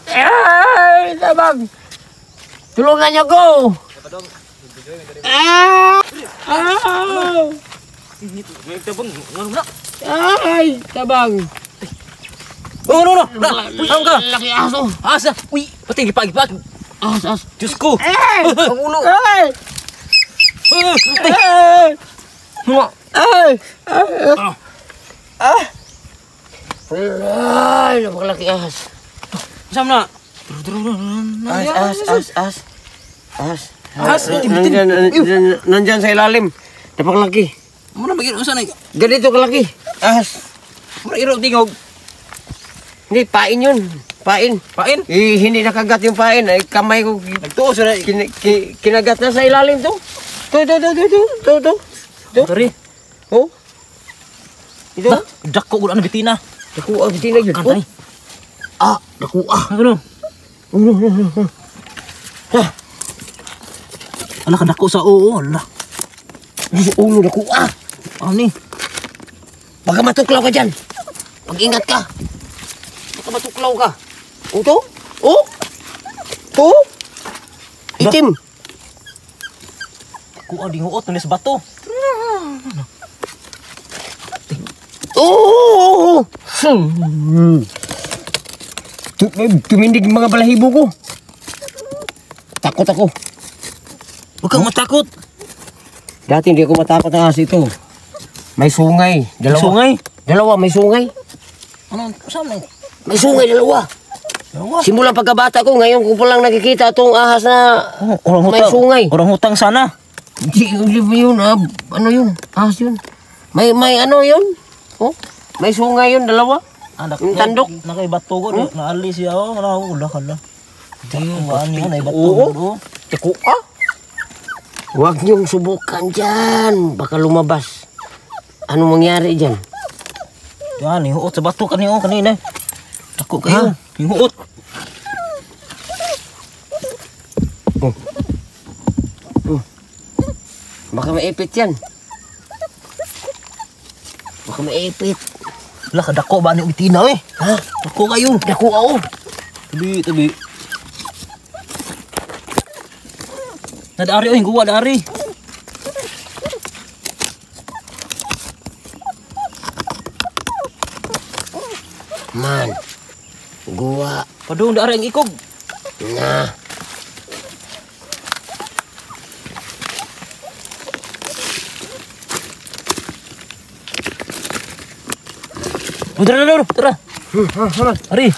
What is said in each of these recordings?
Ay! Tabang! Tulungan niyo ko! Ay! Tabang! Oh, no. Saan ka? Laki aso! Asa? Uy, pati gipag. As! Diyos ko. Ang ulo! Ay! Ay! Napakalaki ahas! Saan na? As! Nandyan sa ilalim. Napakalaki. Muna magiging saan ay? Ganito kalaki. Ahas. Muna iraw tingog. Hindi, pain yun. Pain. Pain? Hindi nakagat yung pain. Ay, kamay ko. Nagtuos na. Kinagat na sa ilalim to. To. Dari. Oh. Ito. Dako ko na bitina. Daku ang bitina yun. Kanay. Daku ah. Ano? Ala ka dako sa oo. Ala. Ulo daku ah. Ano ni? Baka matuklaw ka dyan. Mag-ingat ka. Baka matuklaw ka. O to? Oh. To. Itim. Kuha di huot nulis bato. Oh. Tumindig yung mga balahibo ko. Takot ako. Huwag kang matakot. Dati hindi ako matakot ng ahas ito. May sungay. Dalawa. Sungay? Dalawa, may sungay. Ano? Saan na? May sungay, dalawa. Simula pagkabata ko, ngayon ko palang nakikita itong ahas na may sungay. Orang hutang sana. Hindi yun, ano yun? Ahas yun. May ano yun? Oh, may sungay yun, dalawa. Yung tandok. Nakaibato ko. Naalis siya. Wala. Ano yun? Naibato Oo. ko. Tiku ah. Huwag niyong subukan dyan. Baka lumabas. Ano mangyari dyan? Yan, hihuot sa bato kanina. Tako kayo. Hihuot. Baka maipit yan. Baka maipit. Wala ka dako ba ni bitina eh? Ha? Dako kayo. Dako ako. Tabi. Nadari oh, guwa dari. Man. Guwa. Padung dari ang ikog. Nah. Tara. Ari.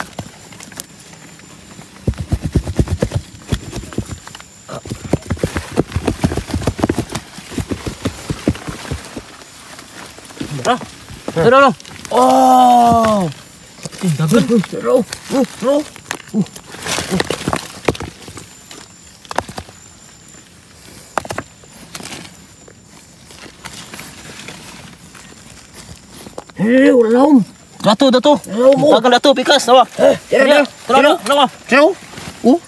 Tara. Oh. Dagan. Bro. Ulam. Dato. Tagal dato pikas tawa. Tara. Tara. Tara. Oh.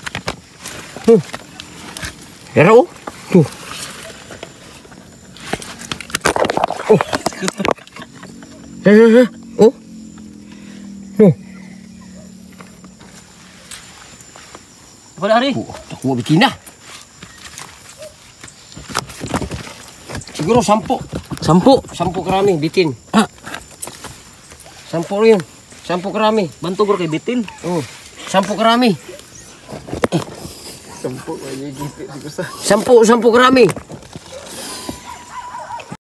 Pada hari. Aku bikin dah. Siguro 10. Sampu kerami bitin. Sampu yun. 10 kerami. Bantu ko kay bitin. Oh. 10 kerami. 10 kerami.